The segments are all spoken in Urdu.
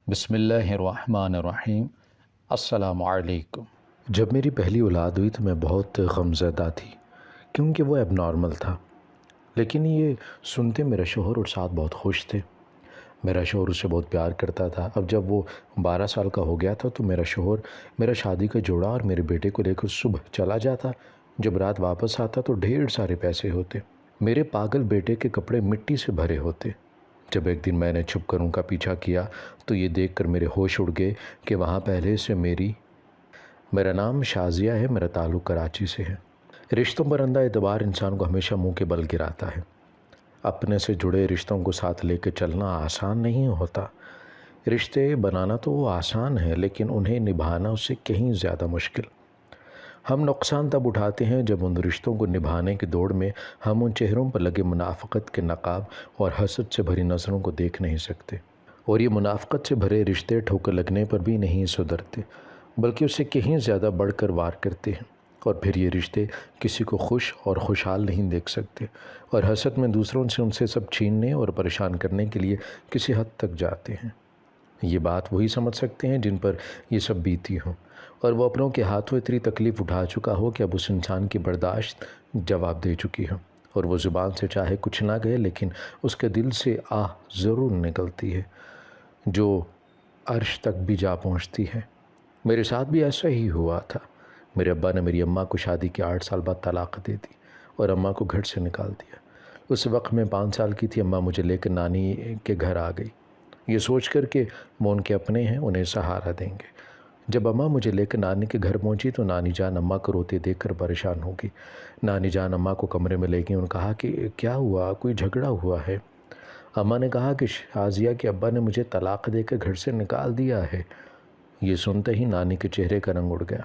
بسم اللہ الرحمن الرحیم۔ السلام علیکم۔ جب میری پہلی اولاد ہوئی تو میں بہت غمزدہ تھی کیونکہ وہ اب نارمل تھا، لیکن یہ سنتے میرا شوہر اور ساتھ بہت خوش تھے۔ میرا شوہر اس سے بہت پیار کرتا تھا۔ اب جب وہ 12 سال کا ہو گیا تھا تو میرا شوہر میرا شادی کا جوڑا اور میرے بیٹے کو لے کر صبح چلا جاتا۔ جب رات واپس آتا تو ڈھیر سارے پیسے ہوتے۔ میرے پاگل بیٹے کے کپڑے مٹی سے بھرے ہوتے۔ جب ایک دن میں نے چھپ کر ان کا پیچھا کیا تو یہ دیکھ کر میرے ہوش اڑ گئے کہ وہاں پہلے سے میرا نام شازیہ ہے، میرا تعلق کراچی سے ہے۔ رشتوں پر اندھا اعتبار انسان کو ہمیشہ منہ کے بل گراتا ہے۔ اپنے سے جڑے رشتوں کو ساتھ لے کے چلنا آسان نہیں ہوتا۔ رشتے بنانا تو وہ آسان ہے، لیکن انہیں نبھانا اس سے کہیں زیادہ مشکل۔ ہم نقصان تب اٹھاتے ہیں جب ان رشتوں کو نبھانے کی دوڑ میں ہم ان چہروں پر لگے منافقت کے نقاب اور حسد سے بھری نظروں کو دیکھ نہیں سکتے، اور یہ منافقت سے بھرے رشتے ٹھوکر لگنے پر بھی نہیں سدھرتے، بلکہ اسے کہیں زیادہ بڑھ کر وار کرتے ہیں، اور پھر یہ رشتے کسی کو خوش اور خوشحال نہیں دیکھ سکتے، اور حسد میں دوسروں سے ان سے سب چھیننے اور پریشان کرنے کے لیے کسی حد تک جاتے ہیں۔ یہ بات وہی سمجھ سکتے ہیں جن پر یہ سب بیتی ہوں، اور وہ اپنوں کے ہاتھوں اتنی تکلیف اٹھا چکا ہو کہ اب اس انسان کی برداشت جواب دے چکی ہو، اور وہ زبان سے چاہے کچھ نہ کہے لیکن اس کے دل سے آہ ضرور نکلتی ہے جو عرش تک بھی جا پہنچتی ہے۔ میرے ساتھ بھی ایسا ہی ہوا تھا۔ میرے ابا نے میری اماں کو شادی کے 8 سال بعد طلاق دے دی اور اماں کو گھر سے نکال دیا۔ اس وقت میں 5 سال کی تھی۔ اماں مجھے لے کر نانی کے گھر آ گئی، یہ سوچ کر کہ وہ ان کے اپنے ہیں، انہیں سہارا دیں گے۔ جب اماں مجھے لے کر نانی کے گھر پہنچی تو نانی جان اماں کو روتے دیکھ کر پریشان ہو گئی۔ نانی جان اماں کو کمرے میں لے گئی اور کہا کہ کیا ہوا، کوئی جھگڑا ہوا ہے؟ اماں نے کہا کہ شازیہ کے ابا نے مجھے طلاق دے کر گھر سے نکال دیا ہے۔ یہ سنتے ہی نانی کے چہرے کا رنگ اڑ گیا۔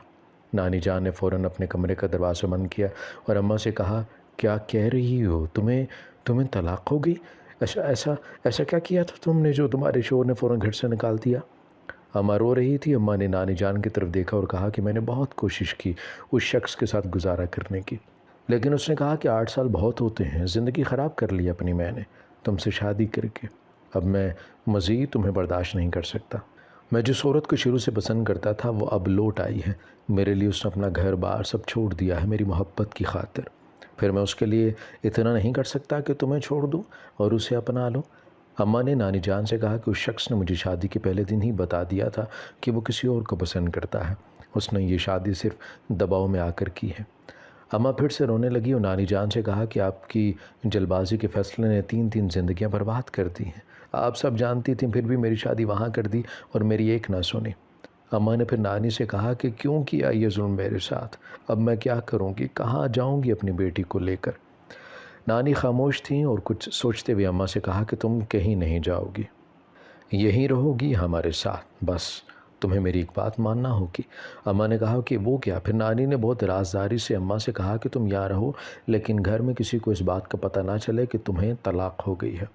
نانی جان نے فوراً اپنے کمرے کا دروازہ بند کیا اور اماں سے کہا، کیا کہہ رہی ہو؟ تمہیں طلاق ہو گئی؟ ایسا کیا کیا تھا تم نے جو تمہارے شوہر نے فوراً گھر سے نکال دیا؟ اماں رو رہی تھی۔ اماں نے نانی جان کی طرف دیکھا اور کہا کہ میں نے بہت کوشش کی اس شخص کے ساتھ گزارا کرنے کی، لیکن اس نے کہا کہ 8 سال بہت ہوتے ہیں، زندگی خراب کر لی اپنی میں نے تم سے شادی کر کے، اب میں مزید تمہیں برداشت نہیں کر سکتا۔ میں جس عورت کو شروع سے پسند کرتا تھا وہ اب لوٹ آئی ہے، میرے لیے اس نے اپنا گھر بار سب چھوڑ دیا ہے میری محبت کی خاطر، پھر میں اس کے لیے اتنا نہیں کر سکتا کہ تمہیں چھوڑ دوں اور اسے اپنا لوں؟ اماں نے نانی جان سے کہا کہ اس شخص نے مجھے شادی کے پہلے دن ہی بتا دیا تھا کہ وہ کسی اور کو پسند کرتا ہے، اس نے یہ شادی صرف دباؤ میں آ کر کی ہے۔ اماں پھر سے رونے لگی اور نانی جان سے کہا کہ آپ کی جلد بازی کے فیصلے نے 3 زندگیاں برباد کر دی ہیں، آپ سب جانتی تھیں پھر بھی میری شادی وہاں کر دی اور میری ایک نہ سنی۔ اماں نے پھر نانی سے کہا کہ کیوں کیا یہ ظلم میرے ساتھ، اب میں کیا کروں گی، کہاں جاؤں گی اپنی بیٹی کو لے کر؟ نانی خاموش تھیں اور کچھ سوچتے ہوئے اماں سے کہا کہ تم کہیں نہیں جاؤ گی، یہیں رہو گی ہمارے ساتھ، بس تمہیں میری ایک بات ماننا ہوگی۔ اماں نے کہا کہ وہ کیا؟ پھر نانی نے بہت رازداری سے اماں سے کہا کہ تم یہاں رہو لیکن گھر میں کسی کو اس بات کا پتہ نہ چلے کہ تمہیں طلاق ہو گئی ہے۔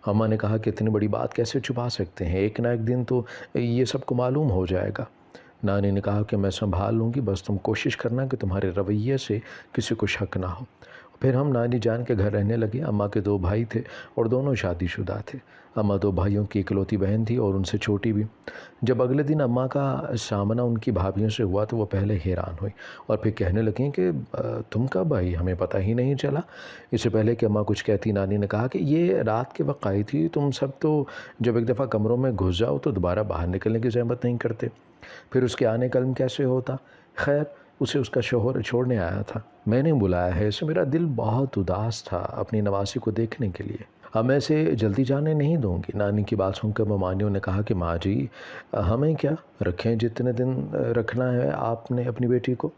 اماں نے کہا کہ اتنی بڑی بات کیسے چھپا سکتے ہیں، ایک نہ ایک دن تو یہ سب کو معلوم ہو جائے گا۔ نانی نے کہا کہ میں سنبھال لوں گی، بس تم کوشش کرنا کہ تمہارے رویے سے کسی کو شک نہ ہو۔ پھر ہم نانی جان کے گھر رہنے لگے۔ اماں کے 2 بھائی تھے اور دونوں شادی شدہ تھے۔ اماں 2 بھائیوں کی اکلوتی بہن تھی اور ان سے چھوٹی بھی۔ جب اگلے دن اماں کا سامنا ان کی بھابھیوں سے ہوا تو وہ پہلے حیران ہوئی اور پھر کہنے لگیں کہ تم کب آئی، ہمیں پتہ ہی نہیں چلا۔ اس سے پہلے کہ اماں کچھ کہتی نانی نے کہا کہ یہ رات کے وقت آئی تھی، تم سب تو جب ایک دفعہ کمروں میں گھس جاؤ تو دوبارہ باہر نکلنے کی زحمت نہیں کرتے، پھر اس کے آنے کا علم کیسے ہوتا؟ خیر، اسے اس کا شوہر چھوڑنے آیا تھا، میں نے بلایا ہے اسے، میرا دل بہت اداس تھا اپنی نواسی کو دیکھنے کے لیے، اب میں اسے جلدی جانے نہیں دوں گی۔ نانی کی بات سن کر ممانیوں نے کہا کہ ماں جی ہمیں کیا، رکھیں جتنے دن رکھنا ہے آپ نے اپنی بیٹی کو۔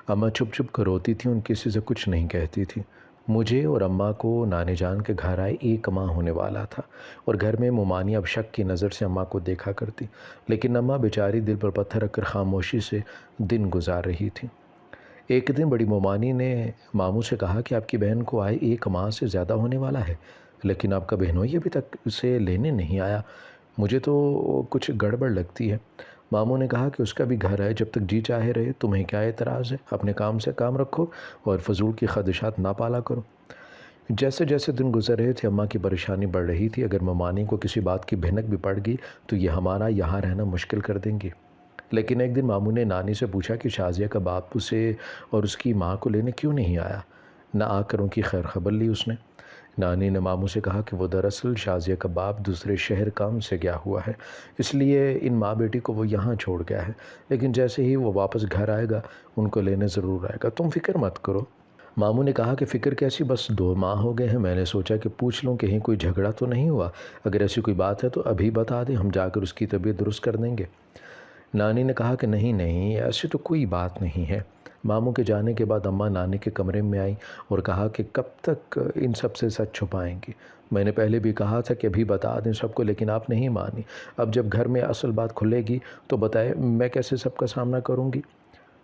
اماں چھپ چھپ کر روتی تھیں، ان کسی سے کچھ نہیں کہتی تھی۔ مجھے اور اماں کو نانی جان کے گھر آئے 1 ماہ ہونے والا تھا اور گھر میں ممانی اب شک کی نظر سے اماں کو دیکھا کرتی، لیکن اماں بیچاری دل پر پتھر رکھ کر خاموشی سے دن گزار رہی تھی۔ ایک دن بڑی ممانی نے ماموں سے کہا کہ آپ کی بہن کو آئے 1 ماہ سے زیادہ ہونے والا ہے، لیکن آپ کا بہنوئی ابھی تک اسے لینے نہیں آیا، مجھے تو کچھ گڑبڑ لگتی ہے۔ ماموں نے کہا کہ اس کا بھی گھر ہے، جب تک جی چاہے رہے، تمہیں کیا اعتراض ہے؟ اپنے کام سے کام رکھو اور فضول کی خدشات نہ پالا کرو۔ جیسے جیسے دن گزر رہے تھے اماں کی پریشانی بڑھ رہی تھی۔ اگر ممانی کو کسی بات کی بھنک بھی پڑ گئی تو یہ ہمارا یہاں رہنا مشکل کر دیں گے۔ لیکن ایک دن ماموں نے نانی سے پوچھا کہ شازیہ کا باپ اسے اور اس کی ماں کو لینے کیوں نہیں آیا؟ نہ آ کر ان کی خیر خبر لی اس نے۔ نانی نے ماموں سے کہا کہ وہ دراصل شازیہ کا باپ دوسرے شہر کام سے گیا ہوا ہے، اس لیے ان ماں بیٹی کو وہ یہاں چھوڑ گیا ہے، لیکن جیسے ہی وہ واپس گھر آئے گا ان کو لینے ضرور آئے گا، تم فکر مت کرو۔ ماموں نے کہا کہ فکر کیسی، بس 2 ماہ ہو گئے ہیں، میں نے سوچا کہ پوچھ لوں کہیں کوئی جھگڑا تو نہیں ہوا، اگر ایسی کوئی بات ہے تو ابھی بتا دیں، ہم جا کر اس کی طبیعت درست کر دیں گے۔ نانی نے کہا کہ نہیں ایسی تو کوئی بات نہیں ہے۔ ماموں کے جانے کے بعد اماں نانی کے کمرے میں آئیں اور کہا کہ کب تک ان سب سے سچ چھپائیں گی؟ میں نے پہلے بھی کہا تھا کہ ابھی بتا دیں سب کو، لیکن آپ نہیں مانی۔ اب جب گھر میں اصل بات کھلے گی تو بتائے میں کیسے سب کا سامنا کروں گی؟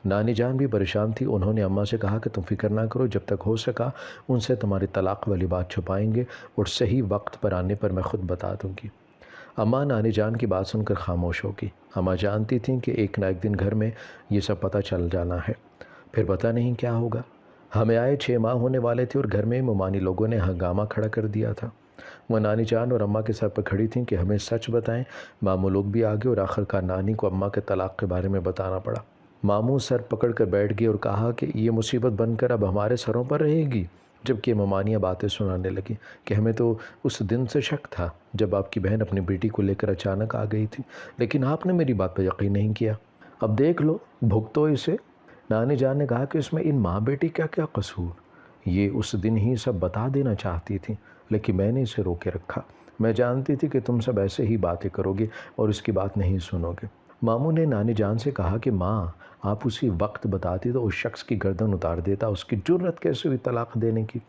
نانی جان بھی پریشان تھی، انہوں نے اماں سے کہا کہ تم فکر نہ کرو، جب تک ہو سکا ان سے تمہاری طلاق والی بات چھپائیں گے اور صحیح وقت پر آنے پر میں خود بتا دوں گی۔ اماں نانی جان کی بات سن کر خاموش ہو گئی۔ اماں جانتی تھیں کہ ایک نہ ایک دن گھر میں یہ سب پتہ چل جانا ہے، پھر پتہ نہیں کیا ہوگا۔ ہمیں آئے 6 ماہ ہونے والے تھے اور گھر میں ممانی لوگوں نے ہنگامہ کھڑا کر دیا تھا۔ وہ نانی جان اور اماں کے سر پر کھڑی تھیں کہ ہمیں سچ بتائیں۔ ماموں لوگ بھی آگے اور آخرکار نانی کو اماں کے طلاق کے بارے میں بتانا پڑا۔ ماموں سر پکڑ کر بیٹھ گئے اور کہا کہ یہ مصیبت بن کر اب ہمارے سروں پر رہے گی، جبکہ ممانیاں باتیں سنانے لگیں کہ ہمیں تو اس دن سے شک تھا جب آپ کی بہن اپنی بیٹی کو لے کر اچانک آ گئی تھی، لیکن آپ نے میری بات پر یقین نہیں کیا۔ اب دیکھ لو، بھگتو اسے۔ نانی جان نے کہا کہ اس میں ان ماں بیٹی کا کیا قصور؟ یہ اس دن ہی سب بتا دینا چاہتی تھی، لیکن میں نے اسے روکے رکھا۔ میں جانتی تھی کہ تم سب ایسے ہی باتیں کرو گے اور اس کی بات نہیں سنو گے۔ ماموں نے نانی جان سے کہا کہ ماں، آپ اسی وقت بتاتی تو اس شخص کی گردن اتار دیتا، اس کی جرت کیسے ہوئی طلاق دینے کی؟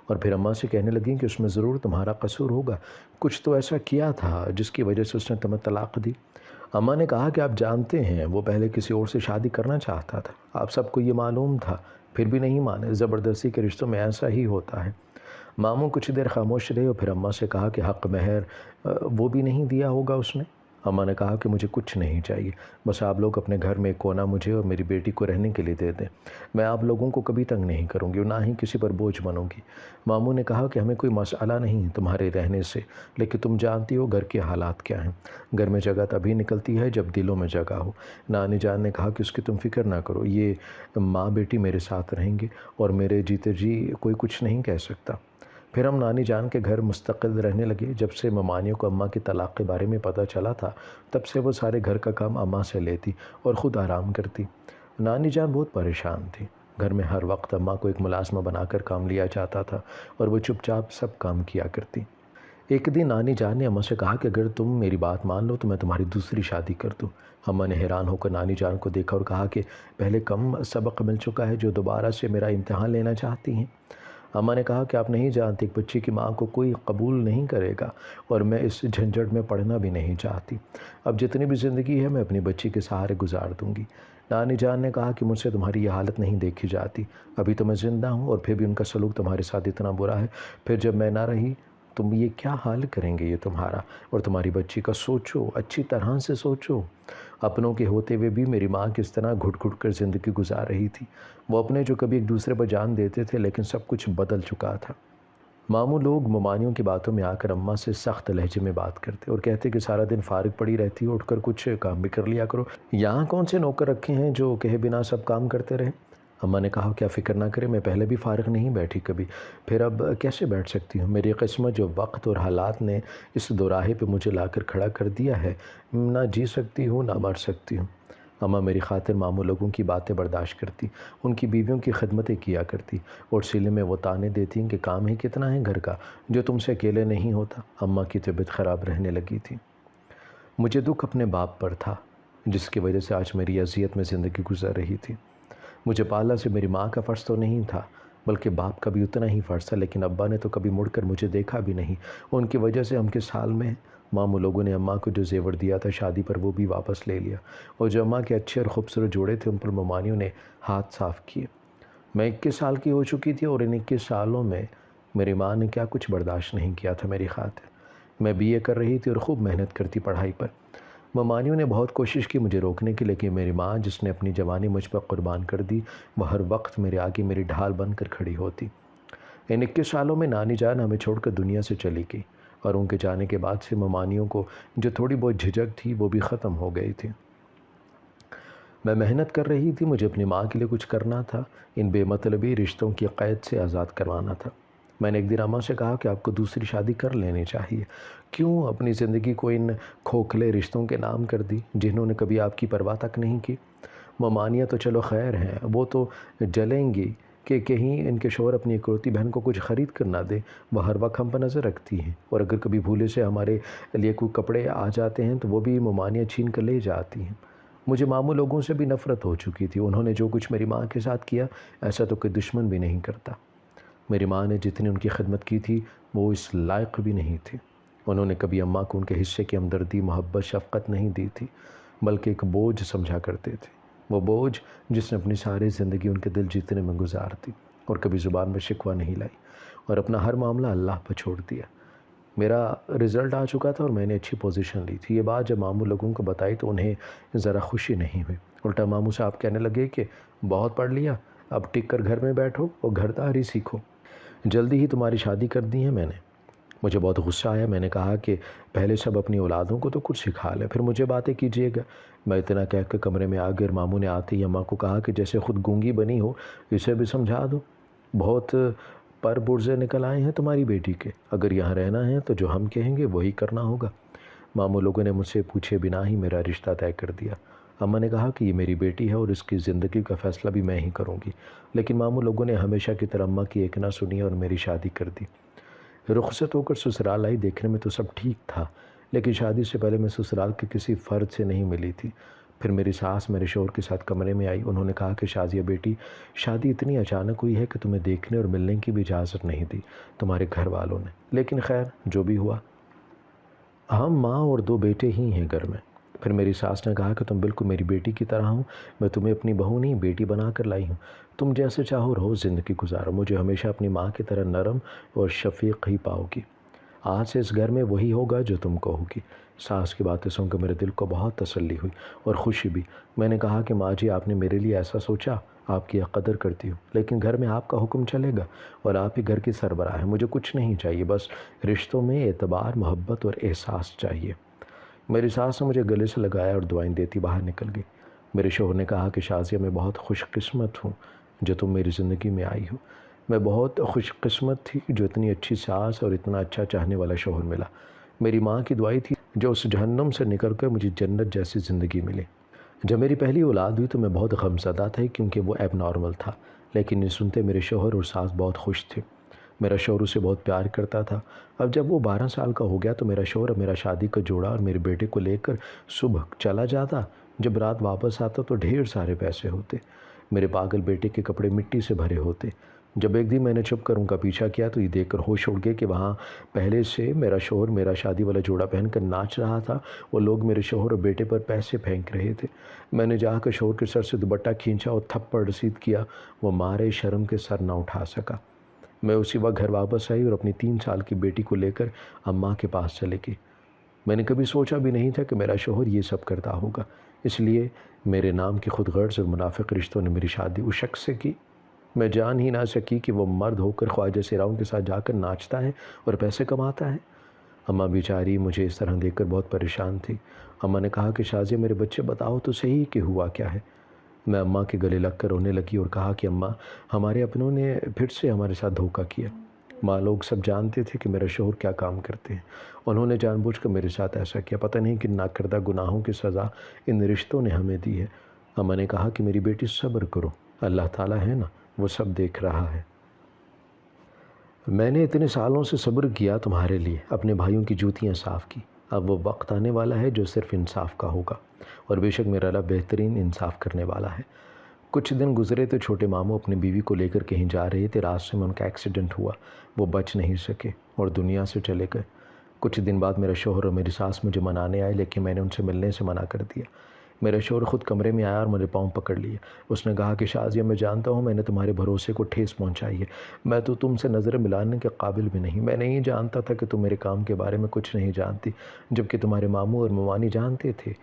اور پھر اماں سے کہنے لگیں کہ اس میں ضرور تمہارا قصور ہوگا، کچھ تو ایسا کیا تھا جس کی وجہ سے اس نے تمہیں طلاق دی۔ اماں نے کہا کہ آپ جانتے ہیں وہ پہلے کسی اور سے شادی کرنا چاہتا تھا، آپ سب کو یہ معلوم تھا، پھر بھی نہیں مانے، زبردستی کے رشتوں میں ایسا ہی ہوتا ہے۔ ماموں کچھ دیر خاموش رہے اور پھر اماں سے کہا کہ حق مہر وہ بھی نہیں دیا ہوگا اس نے؟ اماں نے کہا کہ مجھے کچھ نہیں چاہیے، بس آپ لوگ اپنے گھر میں ایک کونا مجھے اور میری بیٹی کو رہنے کے لیے دے دیں، میں آپ لوگوں کو کبھی تنگ نہیں کروں گی اور نہ ہی کسی پر بوجھ بنوں گی۔ ماموں نے کہا کہ ہمیں کوئی مسئلہ نہیں تمہارے رہنے سے، لیکن تم جانتی ہو گھر کے حالات کیا ہیں، گھر میں جگہ تبھی نکلتی ہے جب دلوں میں جگہ ہو۔ نانی جان نے کہا کہ اس کی تم فکر نہ کرو، یہ ماں بیٹی میرے ساتھ رہیں گے اور میرے جیتے جی کوئی کچھ نہیں کہہ سکتا۔ پھر ہم نانی جان کے گھر مستقل رہنے لگے۔ جب سے ممانیوں کو اماں کی طلاق کے بارے میں پتہ چلا تھا، تب سے وہ سارے گھر کا کام اماں سے لیتی اور خود آرام کرتی۔ نانی جان بہت پریشان تھی، گھر میں ہر وقت اماں کو ایک ملازمہ بنا کر کام لیا جاتا تھا اور وہ چپ چاپ سب کام کیا کرتی۔ ایک دن نانی جان نے اماں سے کہا کہ اگر تم میری بات مان لو تو میں تمہاری دوسری شادی کر دوں۔ اماں نے حیران ہو کر نانی جان کو دیکھا اور کہا کہ پہلے کم سبق مل چکا ہے جو دوبارہ سے میرا امتحان لینا چاہتی ہیں؟ اماں نے کہا کہ آپ نہیں جانتے، ایک بچی کی ماں کو کوئی قبول نہیں کرے گا اور میں اس جھنجھٹ میں پڑھنا بھی نہیں چاہتی۔ اب جتنی بھی زندگی ہے میں اپنی بچی کے سہارے گزار دوں گی۔ نانی جان نے کہا کہ مجھ سے تمہاری یہ حالت نہیں دیکھی جاتی، ابھی تو میں زندہ ہوں اور پھر بھی ان کا سلوک تمہارے ساتھ اتنا برا ہے، پھر جب میں نہ رہی تم یہ کیا حال کریں گے یہ تمہارا اور تمہاری بچی کا؟ سوچو، اچھی طرح سے سوچو۔ اپنوں کے ہوتے ہوئے بھی میری ماں کس طرح گھٹ گھٹ کر زندگی گزار رہی تھی، وہ اپنے جو کبھی ایک دوسرے پر جان دیتے تھے، لیکن سب کچھ بدل چکا تھا۔ ماموں لوگ ممانیوں کی باتوں میں آ کر اماں سے سخت لہجے میں بات کرتے اور کہتے کہ سارا دن فارغ پڑی رہتی ہو، اٹھ کر کچھ کام بھی کر لیا کرو، یہاں کون سے نوکر رکھے ہیں جو کہے بنا سب کام کرتے رہے؟ اماں نے کہا کیا فکر نہ کرے، میں پہلے بھی فارغ نہیں بیٹھی کبھی، پھر اب کیسے بیٹھ سکتی ہوں؟ میری قسمت جو وقت اور حالات نے اس دوراہے پہ مجھے لا کر کھڑا کر دیا ہے، نہ جی سکتی ہوں نہ مر سکتی ہوں۔ اماں میری خاطر ماموں لوگوں کی باتیں برداشت کرتی، ان کی بیویوں کی خدمتیں کیا کرتی اور سلے میں وہ تانے دیتی کہ کام ہی کتنا ہے گھر کا جو تم سے اکیلے نہیں ہوتا۔ اماں کی طبیعت خراب رہنے لگی تھی۔ مجھے دکھ اپنے باپ پر تھا جس کی وجہ سے آج میری اذیت میں زندگی گزر رہی تھی۔ مجھے پالا سے میری ماں کا فرض تو نہیں تھا، بلکہ باپ کا بھی اتنا ہی فرض تھا، لیکن ابا نے تو کبھی مڑ کر مجھے دیکھا بھی نہیں، ان کی وجہ سے ہم کس حال میں ہیں۔ ماموں لوگوں نے اماں کو جو زیور دیا تھا شادی پر وہ بھی واپس لے لیا اور جو اماں کے اچھے اور خوبصورت جوڑے تھے ان پر ممانیوں نے ہاتھ صاف کیے۔ میں 21 سال کی ہو چکی تھی اور ان 21 سالوں میں میری ماں نے کیا کچھ برداشت نہیں کیا تھا میری خاطر۔ میں BA کر رہی تھی اور خوب محنت کرتی پڑھائی پر۔ ممانیوں نے بہت کوشش کی مجھے روکنے کی، لیکن میری ماں جس نے اپنی جوانی مجھ پر قربان کر دی وہ ہر وقت میرے آگے میری ڈھال بن کر کھڑی ہوتی۔ ان 21 سالوں میں نانی جان ہمیں چھوڑ کر دنیا سے چلی گئی، اور ان کے جانے کے بعد سے ممانیوں کو جو تھوڑی بہت جھجک تھی وہ بھی ختم ہو گئی تھی۔ میں محنت کر رہی تھی، مجھے اپنی ماں کے لیے کچھ کرنا تھا، ان بے مطلبی رشتوں کی قید سے آزاد کروانا تھا۔ میں نے ایک دن اماں سے کہا کہ آپ کو دوسری شادی کر لینی چاہیے، کیوں اپنی زندگی کو ان کھوکھلے رشتوں کے نام کر دی جنہوں نے کبھی آپ کی پرواہ تک نہیں کی۔ ممانیاں تو چلو خیر ہیں، وہ تو جلیں گی کہ کہیں ان کے شوہر اپنی اکلوتی بہن کو کچھ خرید کر نہ دے، وہ ہر وقت ہم پر نظر رکھتی ہیں، اور اگر کبھی بھولے سے ہمارے لیے کوئی کپڑے آ جاتے ہیں تو وہ بھی ممانیاں چھین کر لے جاتی ہیں۔ مجھے ماموں لوگوں سے بھی نفرت ہو چکی تھی، انہوں نے جو کچھ میری ماں کے ساتھ کیا ایسا تو کوئی دشمن بھی نہیں کرتا۔ میری ماں نے جتنی ان کی خدمت کی تھی وہ اس لائق بھی نہیں تھی۔ انہوں نے کبھی اماں کو ان کے حصے کی ہمدردی، محبت، شفقت نہیں دی تھی، بلکہ ایک بوجھ سمجھا کرتے تھے، وہ بوجھ جس نے اپنی ساری زندگی ان کے دل جیتنے میں گزار دی، اور کبھی زبان میں شکوہ نہیں لائی، اور اپنا ہر معاملہ اللہ پر چھوڑ دیا۔ میرا رزلٹ آ چکا تھا اور میں نے اچھی پوزیشن لی تھی۔ یہ بات جب ماموں لوگوں کو بتائی تو انہیں ذرا خوشی نہیں ہوئی، الٹا ماموں صاحب کہنے لگے کہ بہت پڑھ لیا، اب ٹک کر گھر میں بیٹھو اور گھرداری سیکھو، جلدی ہی تمہاری شادی کر دی ہے میں نے۔ مجھے بہت غصہ آیا، میں نے کہا کہ پہلے سب اپنی اولادوں کو تو کچھ سکھا لیں، پھر مجھے باتیں کیجیے گا۔ میں اتنا کہہ کے کمرے میں آ گیا، ماموں نے آتے ہی اماں کو کہا کہ جیسے خود گونگی بنی ہو اسے بھی سمجھا دو، بہت پر پرزے نکل آئے ہیں تمہاری بیٹی کے، اگر یہاں رہنا ہے تو جو ہم کہیں گے وہی کرنا ہوگا۔ ماموں لوگوں نے مجھ سے پوچھے بنا ہی میرا رشتہ طے کر دیا۔ اماں نے کہا کہ یہ میری بیٹی ہے اور اس کی زندگی کا فیصلہ بھی میں ہی کروں گی، لیکن ماموں لوگوں نے ہمیشہ کی طرح اماں کی ایک نہ سنی اور میری شادی کر دی۔ رخصت ہو کر سسرال آئی، دیکھنے میں تو سب ٹھیک تھا، لیکن شادی سے پہلے میں سسرال کے کسی فرد سے نہیں ملی تھی۔ پھر میری ساس میرے شوہر کے ساتھ کمرے میں آئی، انہوں نے کہا کہ شازیہ بیٹی، شادی اتنی اچانک ہوئی ہے کہ تمہیں دیکھنے اور ملنے کی بھی اجازت نہیں دی تمہارے گھر والوں نے، لیکن خیر جو بھی ہوا، ہم ماں اور 2 بیٹے ہی ہیں گھر میں۔ پھر میری ساس نے کہا کہ تم بالکل میری بیٹی کی طرح ہو، میں تمہیں اپنی بہو نہیں بیٹی بنا کر لائی ہوں، تم جیسے چاہو رہو، زندگی گزارو، مجھے ہمیشہ اپنی ماں کی طرح نرم اور شفیق ہی پاؤ گی، آج سے اس گھر میں وہی ہوگا جو تم کہو گی۔ ساس کی باتیں سن کر میرے دل کو بہت تسلی ہوئی اور خوشی بھی۔ میں نے کہا کہ ماں جی آپ نے میرے لیے ایسا سوچا، آپ کی قدر کرتی ہوں، لیکن گھر میں آپ کا حکم چلے گا اور آپ ہی گھر کی سربراہ ہیں، مجھے کچھ نہیں چاہیے، بس رشتوں میں اعتبار، محبت اور احساس چاہیے۔ میری ساس نے مجھے گلے سے لگایا اور دعائیں دیتی باہر نکل گئی۔ میرے شوہر نے کہا کہ شازیہ میں بہت خوش قسمت ہوں جو تم میری زندگی میں آئی ہو، میں بہت خوش قسمت تھی جو اتنی اچھی ساس اور اتنا اچھا چاہنے والا شوہر ملا۔ میری ماں کی دعائیں تھی جو اس جہنم سے نکل کر مجھے جنت جیسی زندگی ملی۔ جب میری پہلی اولاد ہوئی تو میں بہت غمزدہ تھا کیونکہ وہ ایب نارمل تھا، لیکن یہ سنتے میرے شوہر اور ساس بہت خوش تھے۔ میرا شوہر اسے بہت پیار کرتا تھا۔ اب جب وہ 12 سال کا ہو گیا تو میرا شوہر میرا شادی کا جوڑا اور میرے بیٹے کو لے کر صبح چلا جاتا، جب رات واپس آتا تو ڈھیر سارے پیسے ہوتے، میرے پاگل بیٹے کے کپڑے مٹی سے بھرے ہوتے۔ جب ایک دن میں نے چھپ کر ان کا پیچھا کیا تو یہ دیکھ کر ہوش اڑ گئے کہ وہاں پہلے سے میرا شوہر میرا شادی والا جوڑا پہن کر ناچ رہا تھا، وہ لوگ میرے شوہر اور بیٹے پر پیسے پھینک رہے تھے۔ میں نے جا کر شوہر کے سر سے دوپٹہ کھینچا اور تھپڑ رسید کیا، وہ مارے شرم کے سر نہ اٹھا سکا۔ میں اسی وقت گھر واپس آئی اور اپنی 3 سال کی بیٹی کو لے کر اماں کے پاس چلے گئی۔ میں نے کبھی سوچا بھی نہیں تھا کہ میرا شوہر یہ سب کرتا ہوگا، اس لیے میرے نام کی خود غرض اور منافق رشتوں نے میری شادی اس شخص سے کی۔ میں جان ہی نہ سکی کہ وہ مرد ہو کر خواجہ سراؤں کے ساتھ جا کر ناچتا ہے اور پیسے کماتا ہے۔ اماں بیچاری مجھے اس طرح دیکھ کر بہت پریشان تھی۔ اماں نے کہا کہ شازیہ میرے بچے بتاؤ تو صحیح کہ ہوا کیا ہے۔ میں اماں کے گلے لگ کر رونے لگی اور کہا کہ اماں ہمارے اپنوں نے پھر سے ہمارے ساتھ دھوکہ کیا۔ ماں لوگ سب جانتے تھے کہ میرا شوہر کیا کام کرتے ہیں، انہوں نے جان بوجھ کر میرے ساتھ ایسا کیا، پتہ نہیں کن ناکردہ گناہوں کی سزا ان رشتوں نے ہمیں دی ہے۔ اماں نے کہا کہ میری بیٹی صبر کرو، اللہ تعالیٰ ہے نا، وہ سب دیکھ رہا ہے۔ میں نے اتنے سالوں سے صبر کیا تمہارے لیے، اپنے بھائیوں کی جوتیاں صاف کی، اب وہ وقت آنے والا ہے جو صرف انصاف کا ہوگا، اور بے شک میرا رب بہترین انصاف کرنے والا ہے۔ کچھ دن گزرے تو چھوٹے ماموں اپنی بیوی کو لے کر کہیں جا رہے تھے، راستے میں ان کا ایکسیڈنٹ ہوا، وہ بچ نہیں سکے اور دنیا سے چلے گئے۔ کچھ دن بعد میرا شوہر اور میری ساس مجھے منانے آئے، لیکن میں نے ان سے ملنے سے منع کر دیا۔ میرا شوہر خود کمرے میں آیا اور مجھے پاؤں پکڑ لیے، اس نے کہا کہ شازیہ میں جانتا ہوں میں نے تمہارے بھروسے کو ٹھیس پہنچائی ہے، میں تو تم سے نظر ملانے کے قابل بھی نہیں، میں نہیں جانتا تھا کہ تم میرے کام کے بارے میں کچھ نہیں جانتی، جبکہ تمہارے ماموں اور ممانی جانتے تھے،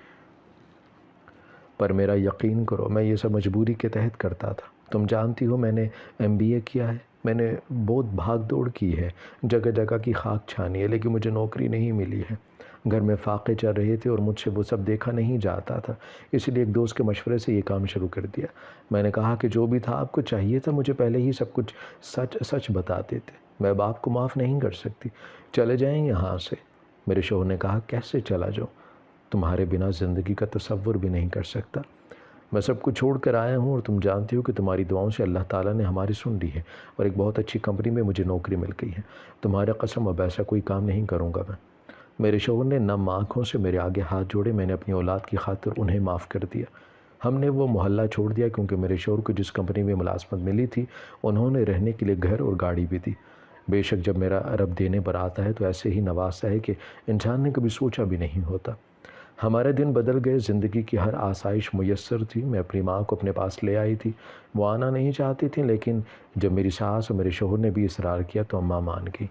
پر میرا یقین کرو میں یہ سب مجبوری کے تحت کرتا تھا، تم جانتی ہو میں نے MBA کیا ہے، میں نے بہت بھاگ دوڑ کی ہے، جگہ جگہ کی خاک چھانی ہے، لیکن مجھے نوکری نہیں ملی ہے۔ گھر میں فاقے چل رہے تھے اور مجھ سے وہ سب دیکھا نہیں جاتا تھا، اس لیے ایک دوست کے مشورے سے یہ کام شروع کر دیا۔ میں نے کہا کہ جو بھی تھا آپ کو چاہیے تھا مجھے پہلے ہی سب کچھ سچ بتا دیتے، میں اب آپ کو معاف نہیں کر سکتی، چلے جائیں یہاں سے۔ میرے شوہر نے کہا کیسے چلا جاؤں، تمہارے بنا زندگی کا تصور بھی نہیں کر سکتا۔ میں سب کچھ چھوڑ کر آیا ہوں اور تم جانتی ہو کہ تمہاری دعاؤں سے اللہ تعالیٰ نے ہماری سن لی ہے اور ایک بہت اچھی کمپنی میں مجھے نوکری مل گئی ہے۔ تمہارے قسم اب ایسا کوئی کام نہیں کروں گا میں۔ میرے شوہر نے نم آنکھوں سے میرے آگے ہاتھ جوڑے، میں نے اپنی اولاد کی خاطر انہیں معاف کر دیا۔ ہم نے وہ محلہ چھوڑ دیا کیونکہ میرے شوہر کو جس کمپنی میں ملازمت ملی تھی انہوں نے رہنے کے لیے گھر اور گاڑی بھی دی۔ بے شک جب میرا رب دینے پر آتا ہے تو ایسے ہی نوازتا ہے کہ انسان نے کبھی سوچا بھی نہیں ہوتا۔ ہمارے دن بدل گئے، زندگی کی ہر آسائش میسر تھی۔ میں اپنی ماں کو اپنے پاس لے آئی تھی، وہ آنا نہیں چاہتی تھی، لیکن جب میری ساس اور میرے شوہر نے بھی اصرار کیا تو اماں مان گئی۔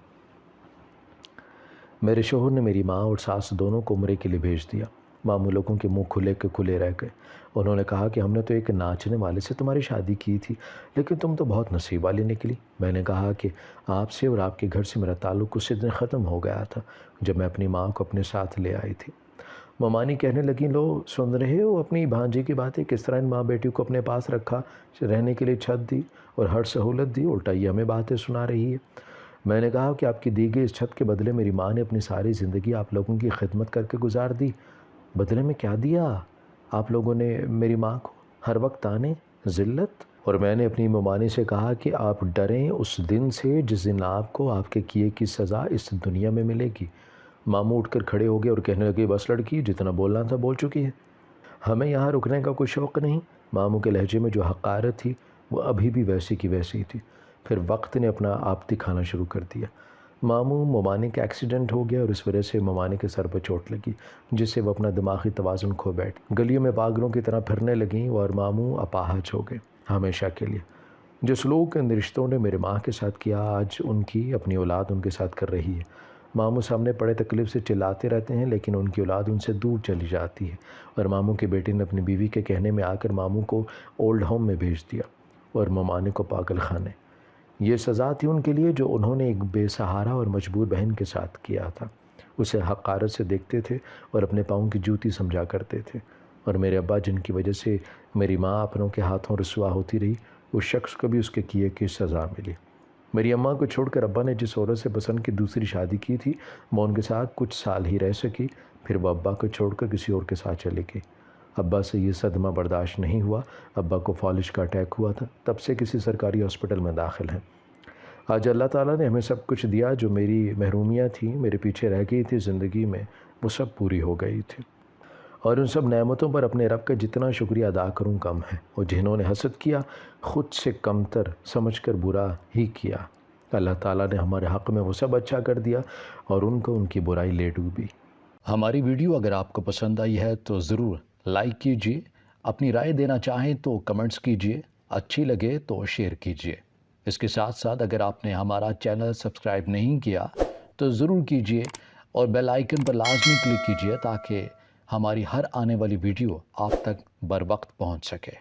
میرے شوہر نے میری ماں اور ساس دونوں کو عمرے کے لیے بھیج دیا۔ ماموں لوگوں کے منہ کھلے کے کھلے رہ گئے۔ انہوں نے کہا کہ ہم نے تو ایک ناچنے والے سے تمہاری شادی کی تھی، لیکن تم تو بہت نصیب والی نکلی۔ میں نے کہا کہ آپ سے اور آپ کے گھر سے میرا تعلق اسی دن ختم ہو گیا تھا جب میں اپنی ماں کو اپنے ساتھ لے آئی تھی۔ ممانی کہنے لگیں لو سن رہے ہو اپنی بھانجی کی باتیں، کس طرح ان ماں بیٹی کو اپنے پاس رکھا، رہنے کے لیے چھت دی اور ہر سہولت دی، الٹا یہ ہمیں باتیں سنا رہی ہے۔ میں نے کہا کہ آپ کی دی گئی اس چھت کے بدلے میری ماں نے اپنی ساری زندگی آپ لوگوں کی خدمت کر کے گزار دی، بدلے میں کیا دیا آپ لوگوں نے میری ماں کو؟ ہر وقت تانے، ذلت۔ اور میں نے اپنی ممانی سے کہا کہ آپ ڈریں اس دن سے جس دن آپ کو آپ کے کیے کی سزا اس دنیا میں ملے گی۔ ماموں اٹھ کر کھڑے ہو گئے اور کہنے لگے بس لڑکی، جتنا بولنا تھا بول چکی ہے، ہمیں یہاں رکنے کا کوئی شوق نہیں۔ ماموں کے لہجے میں جو حقارت تھی وہ ابھی بھی ویسی کی ویسی تھی۔ پھر وقت نے اپنا آپ دکھانا شروع کر دیا۔ ماموں ممانی کا ایکسیڈنٹ ہو گیا اور اس وجہ سے ممانی کے سر پہ چوٹ لگی جس سے وہ اپنا دماغی توازن کھو بیٹھ گلیوں میں پاگلوں کی طرح پھرنے لگیں اور ماموں اپاہج ہو گئے ہمیشہ کے لیے۔ جو سلوک ان رشتوں نے میرے ماں کے ساتھ کیا آج ان کی اپنی اولاد ان کے ساتھ کر رہی ہے۔ ماموں سامنے پڑے تکلیف سے چلاتے رہتے ہیں لیکن ان کی اولاد ان سے دور چلی جاتی ہے، اور ماموں کی بیٹی نے اپنی بیوی کے کہنے میں آ کر ماموں کو اولڈ ہوم میں بھیج دیا اور ممانے کو پاگل خانے۔ یہ سزا تھی ان کے لیے جو انہوں نے ایک بے سہارا اور مجبور بہن کے ساتھ کیا تھا۔ اسے حقارت سے دیکھتے تھے اور اپنے پاؤں کی جوتی سمجھا کرتے تھے، اور میرے ابا جن کی وجہ سے میری ماں اپنوں کے ہاتھوں رسوا ہوتی رہی، اس شخص کو بھی اس کے کیے کی سزا ملی۔ میری اماں کو چھوڑ کر ابا نے جس عورت سے پسند کی دوسری شادی کی تھی وہ ان کے ساتھ کچھ سال ہی رہ سکی، پھر وہ ابا کو چھوڑ کر کسی اور کے ساتھ چلے گئی۔ ابا سے یہ صدمہ برداشت نہیں ہوا، ابا کو فالج کا اٹیک ہوا تھا، تب سے کسی سرکاری ہاسپٹل میں داخل ہیں۔ آج اللہ تعالیٰ نے ہمیں سب کچھ دیا، جو میری محرومیاں تھیں، میرے پیچھے رہ گئی تھی زندگی میں، وہ سب پوری ہو گئی تھی، اور ان سب نعمتوں پر اپنے رب کا جتنا شکریہ ادا کروں کم ہے، اور جنہوں نے حسد کیا خود سے کمتر سمجھ کر برا ہی کیا۔ اللہ تعالیٰ نے ہمارے حق میں وہ سب اچھا کر دیا اور ان کو ان کی برائی لے ڈوبی۔ ہماری ویڈیو اگر آپ کو پسند آئی ہے تو ضرور لائک کیجئے، اپنی رائے دینا چاہیں تو کمنٹس کیجئے، اچھی لگے تو شیئر کیجئے۔ اس کے ساتھ ساتھ اگر آپ نے ہمارا چینل سبسکرائب نہیں کیا تو ضرور کیجئے اور بیل آئیکن پر لازمی کلک کیجئے تاکہ ہماری ہر آنے والی ویڈیو آپ تک بر وقت پہنچ سکے۔